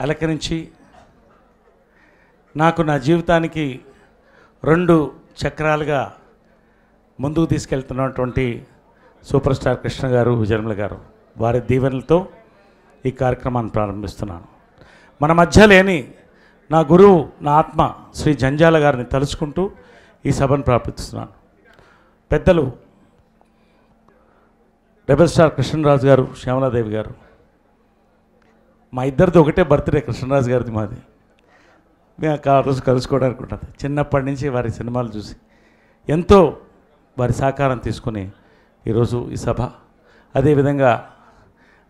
అలకరించి నాకు నా జీవితానికి 2 చక్రాలుగా ముందుకు తీసుకెళ్తున్నటువంటి సూపర్ స్టార్ కృష్ణ గారు, విజయనిర్మల గారు, వారి దీవెనలతో ఈ కార్యక్రమాన్ని ప్రారంభిస్తున్నాను. మన మధ్య లేని నా గురువు, నా ఆత్మ శ్రీ జంజాల గారిని తలుచుకుంటూ ఈ సభను ప్రారంభిస్తున్నాను. పెద్దలు రెబల్ స్టార్ కృష్ణరాజు గారు, శ్యామలాదేవి గారు, మా ఇద్దరిది ఒకటే బర్త్డే, కృష్ణరాజు గారిది మాది. మేము ఆ రోజు కలుసుకోవడానికి ఉంటుంది. చిన్నప్పటి నుంచి వారి సినిమాలు చూసి ఎంతో వారి సహకారం తీసుకుని ఈరోజు ఈ సభ. అదేవిధంగా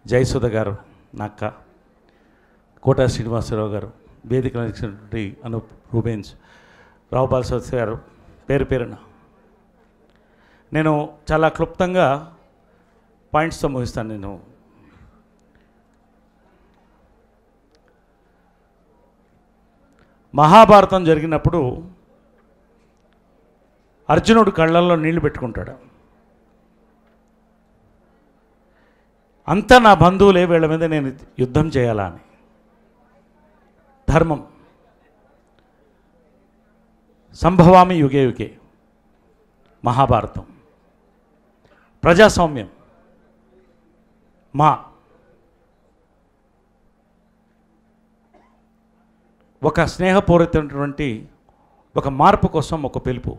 జయసుధ గారు, నక్క, కోటా శ్రీనివాసరావు గారు, వేదిక నడిచినటువంటి అనూప్ రూబెన్స్, రావుపాల్ సత్య గారు, పేరు పేరున నేను చాలా క్లుప్తంగా పాయింట్స్తో ముగిస్తాను. నేను మహాభారతం జరిగినప్పుడు అర్జునుడు కళ్ళల్లో నీళ్లు పెట్టుకుంటాడు. అంతా నా బంధువులే, వీళ్ళ మీద నేను యుద్ధం చేయాలా అని. ధర్మం సంభవామి యుగే యుగే, మహాభారతం. ప్రజాస్వామ్యం మా ఒక స్నేహపూరితమైనటువంటి ఒక మార్పు కోసం ఒక పిలుపు.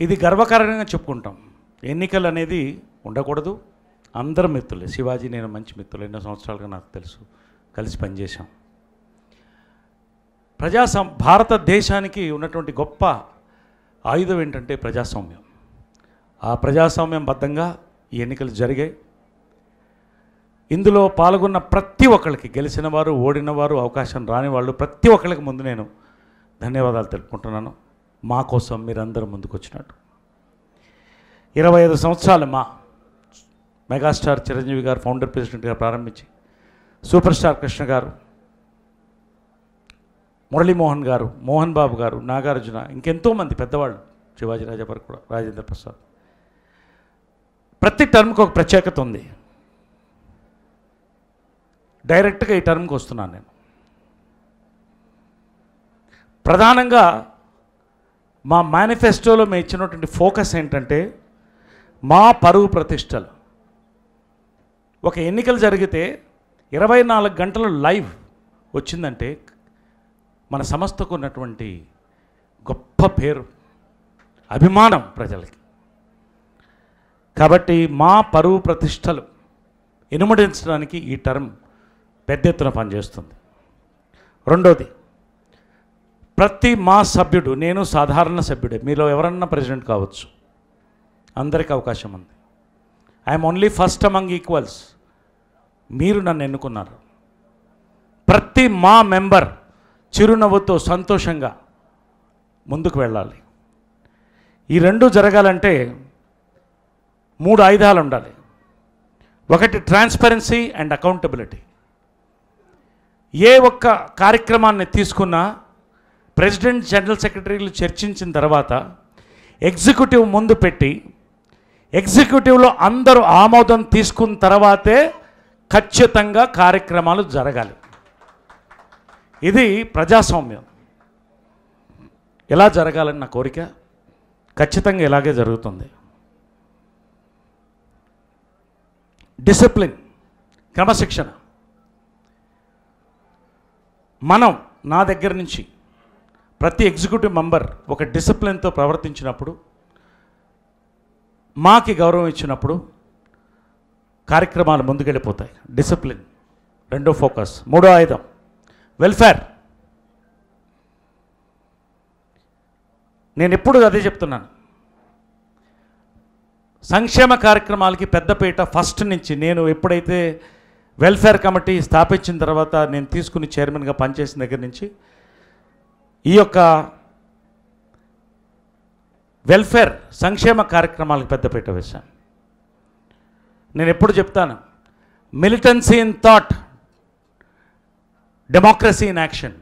ఇది గర్వకారణంగా చెప్పుకుంటాం. ఎన్నికలు అనేది ఉండకూడదు. అందరూ మిత్రులే. శివాజీ, నేను మంచి మిత్రులు, ఎన్నో సంవత్సరాలుగా నాకు తెలుసు, కలిసి పనిచేశాం. భారతదేశానికి ఉన్నటువంటి గొప్ప ఆయుధం ఏంటంటే ప్రజాస్వామ్యం. ఆ ప్రజాస్వామ్యం బద్ధంగా ఈ ఎన్నికలు జరిగాయి. ఇందులో పాల్గొన్న ప్రతి ఒక్కరికి, గెలిచిన వారు, ఓడిన వారు, అవకాశం రాని వాళ్ళు, ప్రతి ఒక్కరికి ముందు నేను ధన్యవాదాలు తెలుపుకుంటున్నాను. మా కోసం మీరందరూ ముందుకు వచ్చినట్టు. 25 సంవత్సరాలు మా మెగాస్టార్ చిరంజీవి గారు ఫౌండర్ ప్రెసిడెంట్గా ప్రారంభించి, సూపర్ స్టార్ కృష్ణ గారు, మురళీమోహన్ గారు, మోహన్ బాబు గారు, నాగార్జున, ఇంకెంతోమంది పెద్దవాళ్ళు, శివాజీ రాజా వరకు కూడా, రాజేంద్ర ప్రసాద్. ప్రతి టర్మ్కి ఒక ప్రత్యేకత ఉంది. డైరెక్ట్గా ఈ టర్మ్కి వస్తున్నాను నేను. ప్రధానంగా మా మేనిఫెస్టోలో మేము ఇచ్చినటువంటి ఫోకస్ ఏంటంటే మా పరువు ప్రతిష్టలు. ఒక ఎన్నికలు జరిగితే 24 గంటలు లైవ్ వచ్చిందంటే మన సంస్థకు ఉన్నటువంటి గొప్ప పేరు, అభిమానం ప్రజలకి. కాబట్టి మా పరువు ప్రతిష్టలు ఇనుమడించడానికి ఈ టర్మ్ పెద్ద ఎత్తున పనిచేస్తుంది. రెండోది, ప్రతి మా సభ్యుడు, నేను సాధారణ సభ్యుడే, మీలో ఎవరన్నా ప్రెసిడెంట్ కావచ్చు, అందరికీ అవకాశం ఉంది. I'm only first among equals. మీరు నన్ను ఎన్నుకున్నారు. ప్రతి మా మెంబర్ చిరునవ్వుతో సంతోషంగా ముందుకు వెళ్ళాలి. ఈ రెండు జరగాలంటే 3 ఆయుధాలు ఉండాలి. ఒకటి ట్రాన్స్పరెన్సీ అండ్ అకౌంటబిలిటీ. ఏ ఒక్క కార్యక్రమాన్ని తీసుకున్నా ప్రెసిడెంట్, జనరల్ సెక్రటరీలు చర్చించిన తర్వాత ఎగ్జిక్యూటివ్ ముందు పెట్టి, ఎగ్జిక్యూటివ్లో అందరూ ఆమోదం తీసుకున్న తర్వాతే ఖచ్చితంగా కార్యక్రమాలు జరగాలి. ఇది ప్రజాస్వామ్యం. ఎలా జరగాలని నా కోరిక. ఖచ్చితంగా ఇలాగే జరుగుతుంది. డిసిప్లిన్, క్రమశిక్షణ. మనం, నా దగ్గర నుంచి ప్రతి ఎగ్జిక్యూటివ్ మెంబర్ ఒక డిసిప్లిన్తో ప్రవర్తించినప్పుడు, మాకి గౌరవం ఇచ్చినప్పుడు కార్యక్రమాలు ముందుకెళ్ళిపోతాయి. డిసిప్లిన్ రెండో ఫోకస్. మూడో ఆయుధం వెల్ఫేర్. నేను ఎప్పుడు అదే చెప్తున్నాను. సంక్షేమ కార్యక్రమాలకి పెద్దపీట ఫస్ట్ నుంచి. నేను ఎప్పుడైతే వెల్ఫేర్ కమిటీ స్థాపించిన తర్వాత, నేను తీసుకుని చైర్మన్గా పనిచేసిన దగ్గర నుంచి ఈ యొక్క వెల్ఫేర్, సంక్షేమ కార్యక్రమాలకు పెద్దపీట వేశాను. నేను ఎప్పుడు చెప్తాను, militancy in thought, democracy in action.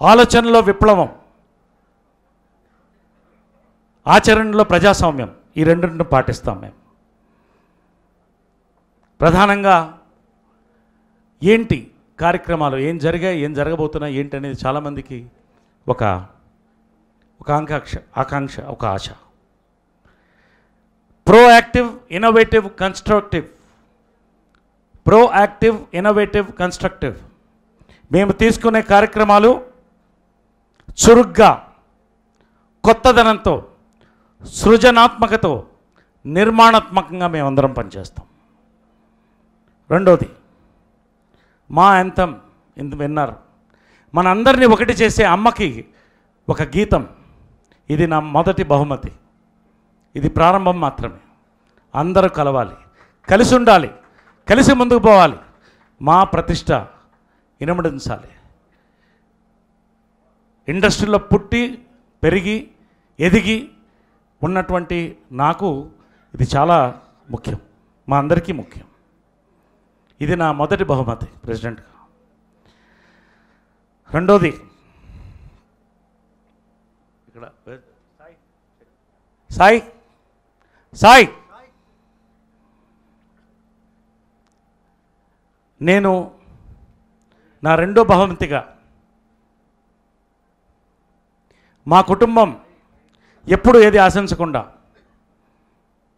ఆలోచనలో విప్లవం, ఆచరణలో ప్రజాస్వామ్యం. ఈ రెండింటిని పాటిస్తాం మేము. ప్రధానంగా ఏంటి కార్యక్రమాలు, ఏం జరిగాయి, ఏం జరగబోతున్నాయి ఏంటి అనేది చాలామందికి ఒక ఆకాంక్ష, ఒక ఆశ. ప్రోయాక్టివ్ ఇన్నోవేటివ్ కన్స్ట్రక్టివ్ మేము తీసుకునే కార్యక్రమాలు చురుగ్గా, కొత్తదనంతో, సృజనాత్మకతో, నిర్మాణాత్మకంగా మేమందరం పనిచేస్తాం. రెండోది మా యాంథమ్, ఇంత విన్నారు, మనందరినీ ఒకటి చేసే అమ్మకి ఒక గీతం. ఇది నా మొదటి బహుమతి. ఇది ప్రారంభం మాత్రమే. అందరూ కలవాలి, కలిసి ఉండాలి, కలిసి ముందుకు పోవాలి, మా ప్రతిష్ట ఇనుమడించాలి. ఇండస్ట్రీలో పుట్టి పెరిగి ఎదిగి ఉన్నటువంటి నాకు ఇది చాలా ముఖ్యం, మా అందరికీ ముఖ్యం. ఇది నా మొదటి బహుమతి ప్రెసిడెంట్గా. రెండోది ఇక్కడ సాయి సాయి నేను నా రెండో బహుమతిగా మా కుటుంబం ఎప్పుడు ఏది ఆశించకుండా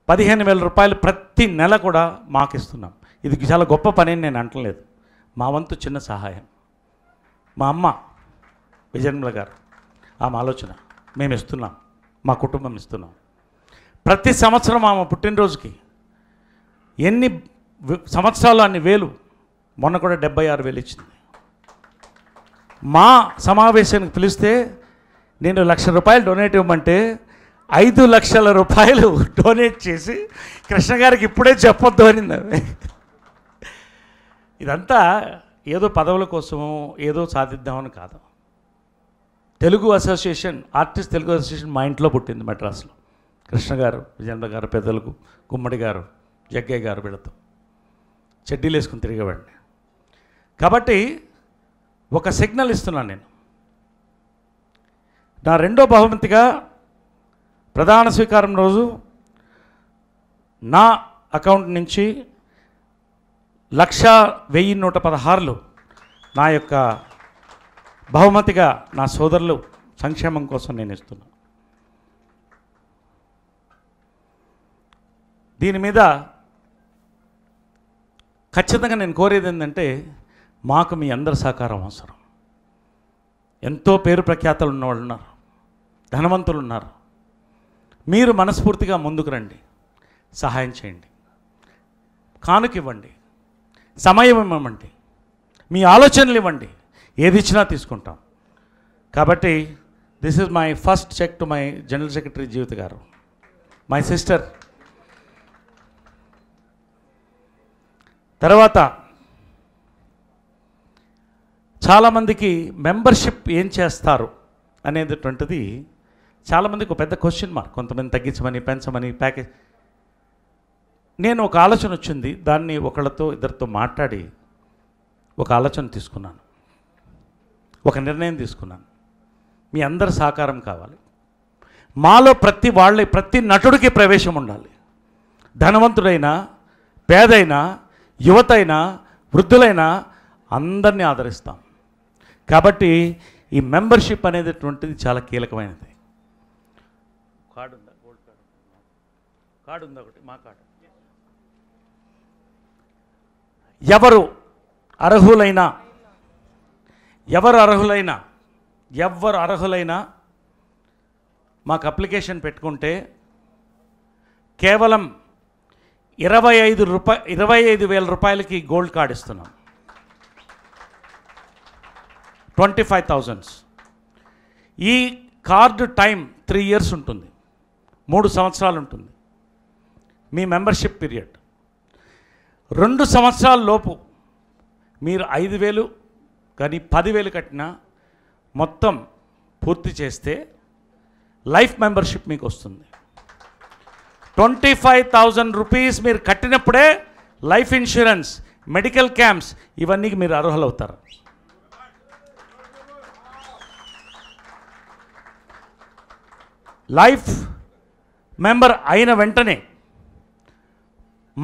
15,000 రూపాయలు ప్రతి నెల కూడా మాకు ఇస్తున్నాం. ఇది చాలా గొప్ప పని అని నేను అంటలేదు, మా వంతు చిన్న సహాయం. మా అమ్మ విజయనిర్మల గారు ఆమె ఆలోచన, మేము ఇస్తున్నాం, మా కుటుంబం ఇస్తున్నాం. ప్రతి సంవత్సరం ఆమె పుట్టినరోజుకి ఎన్ని సంవత్సరాలు అన్ని వేలు, మొన్న కూడా 76,000 ఇచ్చింది. మా సమావేశానికి పిలిస్తే నేను 1,00,000 రూపాయలు డొనేట్ ఇవ్వమంటే 5 లక్షల రూపాయలు డొనేట్ చేసి కృష్ణ గారికి ఇప్పుడే చెప్పొద్దు అనింది. ఇదంతా ఏదో పదవుల కోసమో ఏదో సాధిద్దామని కాదు. Telugu association, artist Telugu association మా ఇంట్లో పుట్టింది మెడ్రాస్లో. కృష్ణ గారు, విజయేంద్ర గారు, పెద్దలకు గుమ్మడి గారు, జగ్గయ్య గారు వీళ్ళతో చెడ్డీలు వేసుకుని తిరిగేవాడిని. కాబట్టి ఒక సిగ్నల్ ఇస్తున్నాను నేను. నా రెండో బహుమతిగా ప్రధాన స్వీకారం రోజు నా అకౌంట్ నుంచి 1,01,16 నా యొక్క బహుమతిగా నా సోదరులు సంక్షేమం కోసం నేను ఇస్తున్నా. దీని మీద ఖచ్చితంగా నేను కోరేది ఏంటంటే, మాకు మీ అందరి సహకారం అవసరం. ఎంతో పేరు ప్రఖ్యాతలు ఉన్నవాళ్ళు ఉన్నారు, ధనవంతులు ఉన్నారు. మీరు మనస్ఫూర్తిగా ముందుకు రండి, సహాయం చేయండి, కానుక ఇవ్వండి, సమయం ఇవ్వమండి, మీ ఆలోచనలు ఇవ్వండి, ఏది ఇచ్చినా తీసుకుంటాం. కాబట్టి this is my first cheque to my general secretary Jeevitha garu, my sister. తర్వాత చాలామందికి మెంబర్షిప్ ఏం చేస్తారు అనేటటువంటిది చాలామందికి ఒక పెద్ద క్వశ్చన్ మార్క్. కొంతమంది తగ్గించమని, పెంచమని, ప్యాకేజ్. నేను ఒక ఆలోచన వచ్చింది, దాన్ని ఒకళ్ళతో ఇద్దరితో మాట్లాడి ఒక ఆలోచన తీసుకున్నాను, ఒక నిర్ణయం తీసుకున్నాను. మీ అందరి సహకారం కావాలి. మాలో ప్రతి నటుడికి ప్రవేశం ఉండాలి. ధనవంతుడైనా, పేదైనా, యువతైనా, వృద్ధులైనా అందరినీ ఆదరిస్తాం. కాబట్టి ఈ మెంబర్షిప్ అనేటటువంటిది చాలా కీలకమైనది. కార్డు ఉందా? గోల్డ్ కార్డు ఉందా? ఒకటి మా కార్డు. ఎవరు అర్హులైనా మాకు అప్లికేషన్ పెట్టుకుంటే కేవలం 25,000 రూపాయలకి గోల్డ్ కార్డు ఇస్తున్నాం. 25,000. ఈ కార్డు టైం 3 years ఉంటుంది, 3 సంవత్సరాలు ఉంటుంది మీ మెంబర్షిప్ పీరియడ్. 2 సంవత్సరాల లోపు మీరు 5,000 కానీ 10,000 కట్టినా మొత్తం పూర్తి చేస్తే లైఫ్ మెంబర్షిప్ మీకు వస్తుంది. 25,000 రూపీస్ మీరు కట్టినప్పుడే లైఫ్ ఇన్సూరెన్స్, మెడికల్ క్యాంప్స్ ఇవన్నీ మీరు అర్హులవుతారు. లైఫ్ మెంబర్ అయిన వెంటనే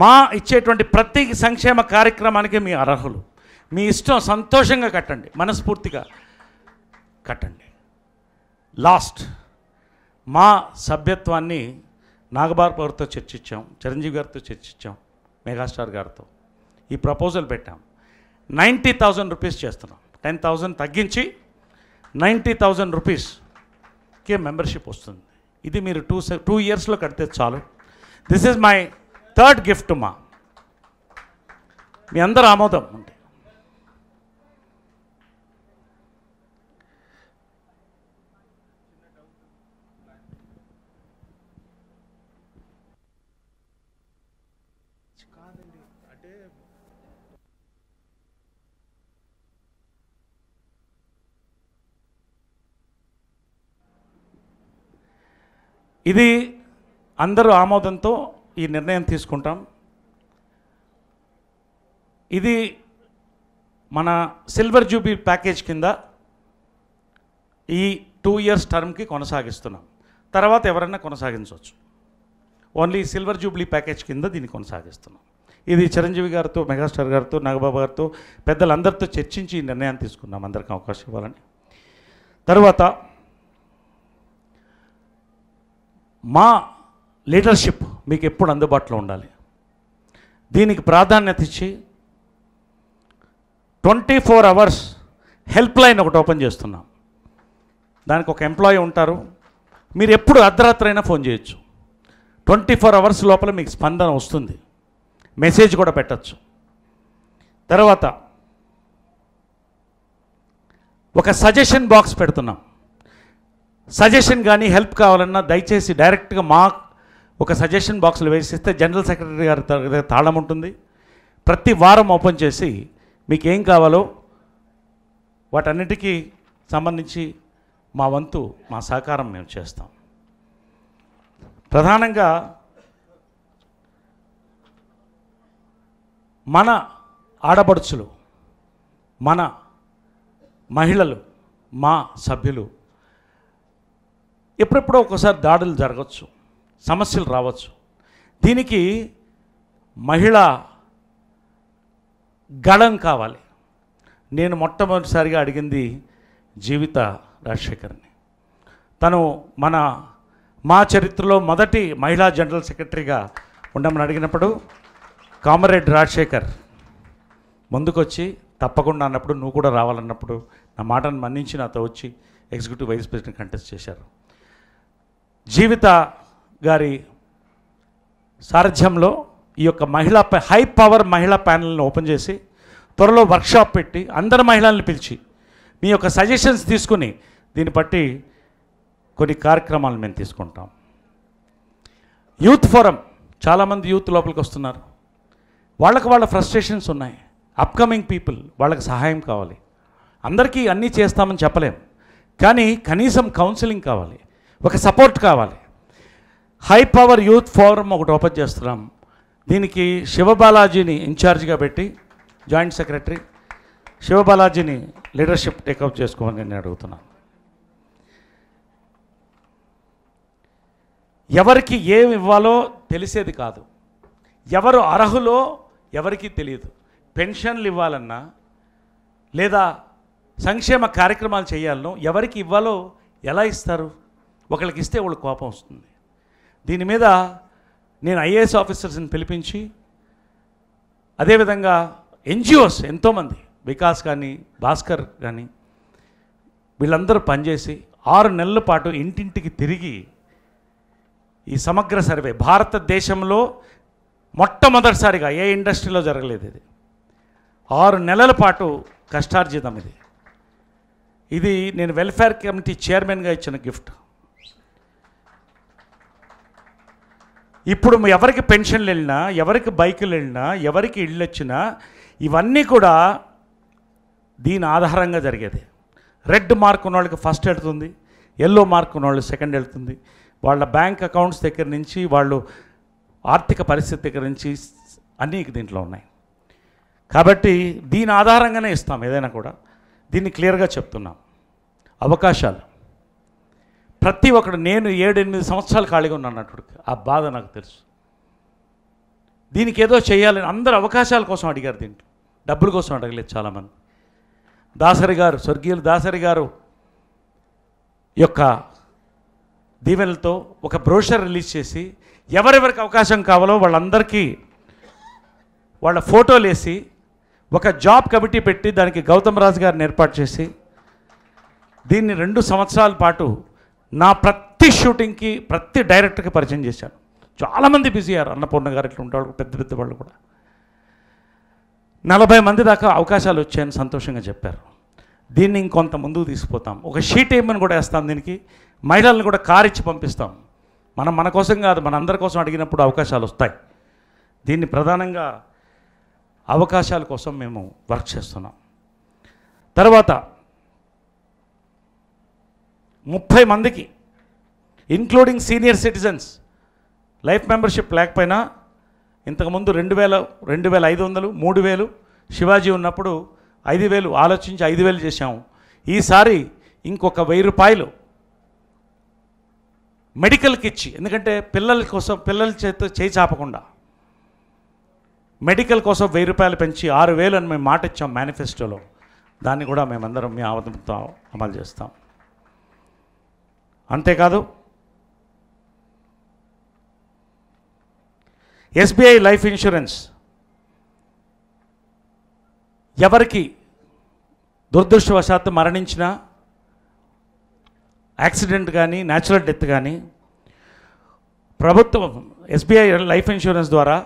మా ఇచ్చేటువంటి ప్రతి సంక్షేమ కార్యక్రమానికి మీ అర్హులు. మీ ఇష్టం, సంతోషంగా కట్టండి, మనస్ఫూర్తిగా కట్టండి. లాస్ట్, మా సభ్యత్వాన్ని నాగబాబు గారితో చర్చించాం, చిరంజీవి గారితో చర్చించాం, మెగాస్టార్ గారితో ఈ ప్రపోజల్ పెట్టాం. 90,000 రూపీస్ చేస్తున్నాం. 10,000 తగ్గించి 90,000 రూపీస్కి మెంబర్షిప్ వస్తుంది. ఇది మీరు 2 ఇయర్స్లో కడితే చాలు. This is my third gift. మీ అందరూ ఆమోదం ఉంటే ఇది అందరూ ఆమోదంతో ఈ నిర్ణయం తీసుకుంటాం. ఇది మన సిల్వర్ జూబ్లీ ప్యాకేజ్ కింద ఈ 2 ఇయర్స్ టర్మ్కి కొనసాగిస్తున్నాం. తర్వాత ఎవరైనా కొనసాగించవచ్చు. ఓన్లీ సిల్వర్ జూబ్లీ ప్యాకేజ్ కింద దీన్ని కొనసాగిస్తున్నాం. ఇది చిరంజీవి గారితో, మెగాస్టార్ గారితో, నాగబాబు గారితో, పెద్దలందరితో చర్చించి ఈ నిర్ణయాన్ని తీసుకున్నాం, అందరికీ అవకాశం ఇవ్వాలని. తర్వాత మా లీడర్షిప్ మీకు ఎప్పుడు అందుబాటులో ఉండాలి. దీనికి ప్రాధాన్యత ఇచ్చి 24 అవర్స్ హెల్ప్ లైన్ ఒకటి ఓపెన్ చేస్తున్నాం. దానికి ఒక ఎంప్లాయీ ఉంటారు. మీరు ఎప్పుడు అర్ధరాత్రి అయినా ఫోన్ చేయొచ్చు. 24 అవర్స్ లోపల మీకు స్పందన వస్తుంది. మెసేజ్ కూడా పెట్టచ్చు. తర్వాత ఒక సజెషన్ బాక్స్ పెడుతున్నాం. సజెషన్ కానీ హెల్ప్ కావాలన్నా దయచేసి డైరెక్ట్గా మా ఒక సజెషన్ బాక్స్లో వేసిస్తే జనరల్ సెక్రటరీ గారి తాళం ఉంటుంది. ప్రతి వారం ఓపెన్ చేసి మీకు ఏం కావాలో వాటన్నిటికీ సంబంధించి మా వంతు, మా సహకారం మేము చేస్తాం. ప్రధానంగా మన ఆడపడుచులు, మన మహిళలు, మా సభ్యులు ఎప్పుడెప్పుడో ఒకసారి దాడులు జరగవచ్చు, సమస్యలు రావచ్చు. దీనికి మహిళా గళం కావాలి. నేను మొట్టమొదటిసారిగా అడిగింది జీవిత రాజశేఖర్ని. తను మా చరిత్రలో మొదటి మహిళా జనరల్ సెక్రటరీగా ఉండమని అడిగినప్పుడు కామరేడ్ రాజశేఖర్ ముందుకొచ్చి తప్పకుండా అన్నప్పుడు, నువ్వు కూడా రావాలన్నప్పుడు నా మాటను మన్నించి నాతో వచ్చి ఎగ్జిక్యూటివ్ వైస్ ప్రెసిడెంట్ కంటెస్ట్ చేశారు. జీవిత గారి సారథ్యంలో ఈ యొక్క హై పవర్ మహిళా ప్యానెల్ని ఓపెన్ చేసి త్వరలో వర్క్షాప్ పెట్టి అందరు మహిళల్ని పిలిచి మీ యొక్క సజెషన్స్ తీసుకుని దీన్ని బట్టి కొన్ని కార్యక్రమాలు మేము తీసుకుంటాం. యూత్ ఫోరం, చాలామంది యూత్ లోపలికి వస్తున్నారు. వాళ్ళ ఫ్రస్ట్రేషన్స్ ఉన్నాయి. అప్కమింగ్ పీపుల్, వాళ్ళకి సహాయం కావాలి. అందరికీ అన్నీ చేస్తామని చెప్పలేం, కానీ కనీసం కౌన్సిలింగ్ కావాలి, ఒక సపోర్ట్ కావాలి. హై పవర్ యూత్ ఫోరం ఒకటి ఓపెన్ చేస్తున్నాం. దీనికి శివబాలాజీని ఇన్ఛార్జిగా పెట్టి, జాయింట్ సెక్రటరీ శివబాలాజీని లీడర్షిప్ టేకప్ చేసుకోమని నేను అడుగుతున్నాను. ఎవరికి ఏమి ఇవ్వాలో తెలిసేది కాదు. ఎవరు అర్హులో ఎవరికీ తెలియదు. పెన్షన్లు ఇవ్వాలన్నా లేదా సంక్షేమ కార్యక్రమాలు చేయాలనో ఎవరికి ఇవ్వాలో ఎలా ఇస్తారు? ఒకళ్ళకి ఇస్తే వాళ్ళకి కోపం వస్తుంది. దీని మీద నేను ఐఏఎస్ ఆఫీసర్స్ని పిలిపించి, అదేవిధంగా ఎన్జిఓస్ ఎంతోమంది, వికాస్ కానీ భాస్కర్ కానీ, వీళ్ళందరూ పనిచేసి 6 నెలల పాటు ఇంటింటికి తిరిగి ఈ సమగ్ర సర్వే, భారతదేశంలో మొట్టమొదటిసారిగా ఏ ఇండస్ట్రీలో జరగలేదు ఇది. 6 నెలల పాటు కష్టార్జితం ఇది. ఇది నేను వెల్ఫేర్ కమిటీ చైర్మన్గా ఇచ్చిన గిఫ్ట్. ఇప్పుడు ఎవరికి పెన్షన్లు వెళ్ళినా, ఎవరికి బైకులు వెళ్ళినా, ఎవరికి ఇళ్ళు వచ్చినా ఇవన్నీ కూడా దీని ఆధారంగా జరిగేది. రెడ్ మార్క్ ఉన్న వాళ్ళకి ఫస్ట్ వెళ్తుంది, ఎల్లో మార్క్ ఉన్న వాళ్ళు సెకండ్ వెళ్తుంది. వాళ్ళ బ్యాంక్ అకౌంట్స్ దగ్గర నుంచి, వాళ్ళు ఆర్థిక పరిస్థితి దగ్గర నుంచి అన్నీ దీంట్లో ఉన్నాయి. కాబట్టి దీని ఆధారంగానే ఇస్తాం ఏదైనా కూడా. దీన్ని క్లియర్గా చెప్తున్నాం. అవకాశాలు ప్రతి ఒక్కడు, నేను 7-8 సంవత్సరాలు ఖాళీగా ఉన్నాను అన్నట్టు, ఆ బాధ నాకు తెలుసు. దీనికి ఏదో చేయాలని అందరూ అవకాశాల కోసం అడిగారు, దీంట్లో డబ్బుల కోసం అడగలేదు చాలామంది. దాసరి గారు, స్వర్గీయులు దాసరి గారు యొక్క దీవెనలతో ఒక బ్రోషర్ రిలీజ్ చేసి ఎవరెవరికి అవకాశం కావాలో వాళ్ళందరికీ వాళ్ళ ఫోటోలు వేసి ఒక జాబ్ కమిటీ పెట్టి దానికి గౌతమ్ రాజు గారిని ఏర్పాటు చేసి దీన్ని 2 సంవత్సరాల పాటు నా ప్రతి షూటింగ్కి ప్రతి డైరెక్టర్కి పరిచయం చేశాను. చాలామంది బిజీ అయ్యారు. అన్నపూర్ణ గారు ఇట్లా ఉంటాడు, పెద్ద పెద్ద వాళ్ళు కూడా 40 మంది దాకా అవకాశాలు వచ్చాయని సంతోషంగా చెప్పారు. దీన్ని ఇంకొంత ముందుకు తీసుకుపోతాం. ఒక షీట్ ఏమని కూడా వేస్తాం, దీనికి మహిళలను కూడా కారు ఇచ్చి పంపిస్తాం. మన కోసం కాదు, మన అందరి కోసం అడిగినప్పుడు అవకాశాలు వస్తాయి. దీన్ని ప్రధానంగా అవకాశాల కోసం మేము వర్క్ చేస్తున్నాం. తర్వాత 30 మందికి including senior citizens life membership లేకపోయినా ఇంతకుముందు 2000, 2500, 3000 శివాజీ ఉన్నప్పుడు 5000 ఆలోచించి 5000 చేశాము. ఈసారి ఇంకొక 1000 రూపాయలు మెడికల్కి ఇచ్చి, ఎందుకంటే పిల్లల చేత చేయి చాపకుండా మెడికల్ కోసం 1000 రూపాయలు పెంచి 6000 అని మేము మాట ఇచ్చాం మేనిఫెస్టోలో. దాన్ని కూడా మేమందరం మీ ఆవదంతో అమలు చేస్తాం. అంతేకాదు ఎస్బీఐ లైఫ్ ఇన్సూరెన్స్ ఎవరికి దురదృష్టవశాత్తు మరణించిన యాక్సిడెంట్ కానీ న్యాచురల్ డెత్ కానీ ప్రభుత్వం ఎస్బీఐ లైఫ్ ఇన్సూరెన్స్ ద్వారా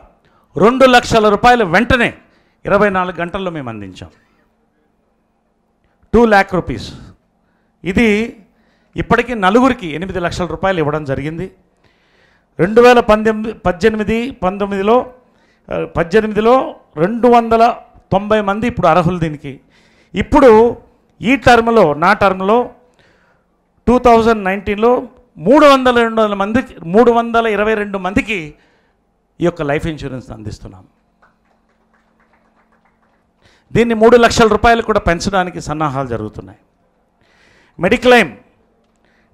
2 లక్షల రూపాయలు వెంటనే 24 గంటల్లో మేము అందించాం. 2 lakh rupees. ఇది ఇప్పటికీ నలుగురికి 8 లక్షల రూపాయలు ఇవ్వడం జరిగింది. 2018-19లో 290 మంది ఇప్పుడు అర్హులు దీనికి. ఇప్పుడు ఈ టర్మ్లో, నా టర్మ్లో 2019లో 322 మందికి ఈ యొక్క లైఫ్ ఇన్సూరెన్స్ అందిస్తున్నాం. దీన్ని 3 లక్షల రూపాయలు కూడా పెంచడానికి సన్నాహాలు జరుగుతున్నాయి.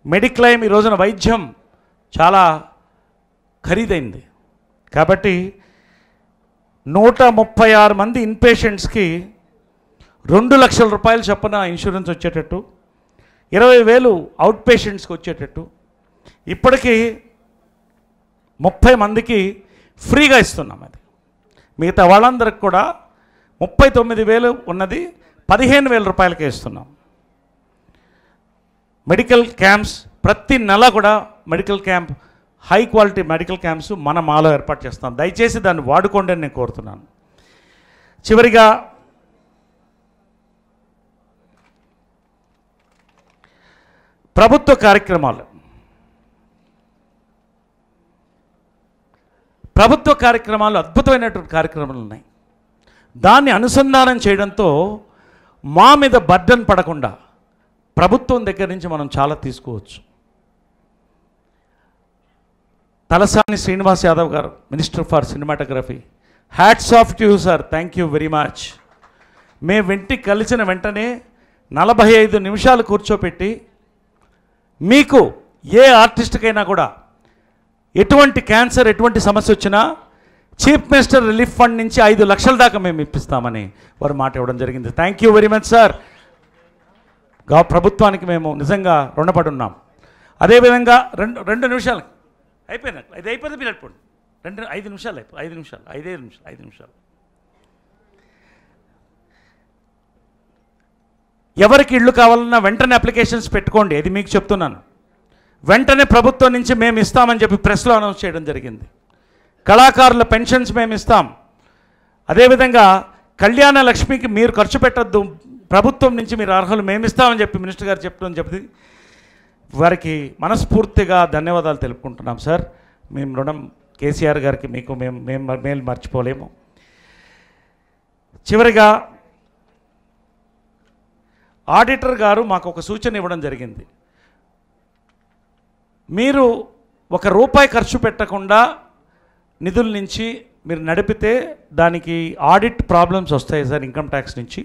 మెడిక్లైమ్ ఈ రోజున వైద్యం చాలా ఖరీదైంది కాబట్టి 136 మంది ఇన్పేషెంట్స్కి 2 లక్షల రూపాయలు చొప్పున ఇన్సూరెన్స్ వచ్చేటట్టు, 20,000 అవుట్ పేషెంట్స్కి వచ్చేటట్టు, ఇప్పటికీ 30 మందికి ఫ్రీగా ఇస్తున్నాం. అది మిగతా వాళ్ళందరికి కూడా 39,000 ఉన్నది 15,000 రూపాయలకే ఇస్తున్నాం. మెడికల్ క్యాంప్స్ ప్రతి నెల కూడా medical camp, high quality medical camps మన మాలో ఏర్పాటు చేస్తాం. దయచేసి దాన్ని వాడుకోండి అని నేను కోరుతున్నాను. చివరిగా ప్రభుత్వ కార్యక్రమాలు అద్భుతమైనటువంటి కార్యక్రమాలు ఉన్నాయి. దాన్ని అనుసంధానం చేయడంతో మా మీద బర్డన్ పడకుండా ప్రభుత్వం దగ్గర నుంచి మనం చాలా తీసుకోవచ్చు. తలసాని శ్రీనివాస్ యాదవ్ గారు, minister for cinematography, hats off to you sir, thank you very much. మేము కలిసిన వెంటనే 45 నిమిషాలు కూర్చోపెట్టి మీకు ఏ ఆర్టిస్ట్కైనా కూడా ఎటువంటి క్యాన్సర్, ఎటువంటి సమస్య వచ్చినా చీఫ్ మినిస్టర్ రిలీఫ్ ఫండ్ నుంచి 5 లక్షల దాకా మేము ఇప్పిస్తామని వారు మాట ఇవ్వడం జరిగింది. Thank you very much sir. ప్రభుత్వానికి మేము నిజంగా రుణపడి ఉన్నాం. అదేవిధంగా 2 నిమిషాలు అయిపోయినా, ఇది అయిపోయింది మీరు అప్పుడు 5 నిమిషాలు 5 నిమిషాలు. ఎవరికి ఇళ్ళు కావాలన్నా వెంటనే అప్లికేషన్స్ పెట్టుకోండి. ఇది మీకు చెప్తున్నాను. వెంటనే ప్రభుత్వం నుంచి మేము ఇస్తామని చెప్పి ప్రెస్లో అనౌన్స్ చేయడం జరిగింది. కళాకారుల పెన్షన్స్ మేము ఇస్తాం. అదేవిధంగా కళ్యాణ లక్ష్మికి మీరు ఖర్చు పెట్టద్దు, ప్రభుత్వం నుంచి మీరు అర్హులు మేము ఇస్తామని చెప్పి మినిస్టర్ గారు చెప్పడం చెప్పి వారికి మనస్ఫూర్తిగా ధన్యవాదాలు తెలుపుకుంటున్నాం సార్. మేము రుణం కేసీఆర్ గారికి మీకు మేము మర్చిపోలేము. చివరిగా ఆడిటర్ గారు మాకు ఒక సూచన ఇవ్వడం జరిగింది. మీరు ₹1 ఖర్చు పెట్టకుండా నిధుల నుంచి మీరు నడిపితే దానికి ఆడిట్ ప్రాబ్లమ్స్ వస్తాయి సార్ ఇన్కమ్ ట్యాక్స్ నుంచి.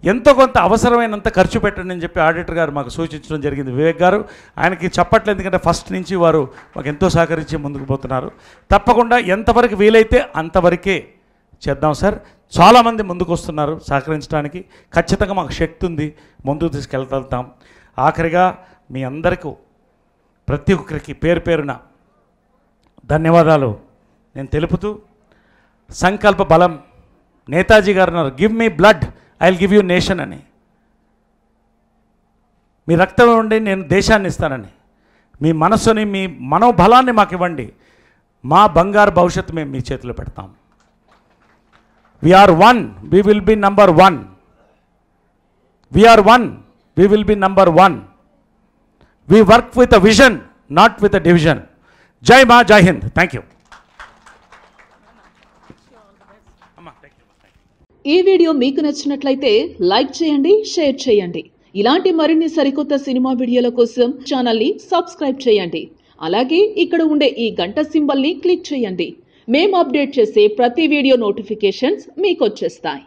ఎంతో కొంత అవసరమైనంత ఖర్చు పెట్టండి అని చెప్పి ఆడిటర్ గారు మాకు సూచించడం జరిగింది. వివేక్ గారు ఆయనకి చెప్పట్లేదు, ఎందుకంటే ఫస్ట్ నుంచి వారు మాకు ఎంతో సహకరించి ముందుకు పోతున్నారు. తప్పకుండా ఎంతవరకు వీలైతే అంతవరకే చేద్దాం సార్. చాలామంది ముందుకు వస్తున్నారు సహకరించడానికి. ఖచ్చితంగా మాకు శక్తి ఉంది, ముందుకు తీసుకెళ్తాం. ఆఖరిగా మీ అందరికీ ప్రతి ఒక్కరికి పేరు పేరున ధన్యవాదాలు నేను తెలుపుతూ, సంకల్ప బలం నేతాజీ గారు అన్నారు, give me blood I will give you nation అని. మీ రక్తం ఇవ్వండి, నేను దేశాన్ని ఇస్తానని. మీ మనస్సుని, మీ మనోబలాన్ని మాకు ఇవ్వండి, మా బంగారు భవిష్యత్తు మేము మీ చేతిలో పెడతాం. We're one, we will be number one. We're one, we will be number one. We work with a vision, not with a division. జై మా, జై హింద్. Thank you. ఈ వీడియో మీకు నచ్చినట్లయితే లైక్ చేయండి, షేర్ చేయండి. ఇలాంటి మరిన్ని సరికొత్త సినిమా వీడియోల కోసం ఛానల్ని సబ్స్క్రైబ్ చేయండి. అలాగే ఇక్కడ ఉండే ఈ గంట సింబల్ని క్లిక్ చేయండి. మేము అప్డేట్ చేసే ప్రతి వీడియో నోటిఫికేషన్స్ మీకు వచ్చేస్తాయి.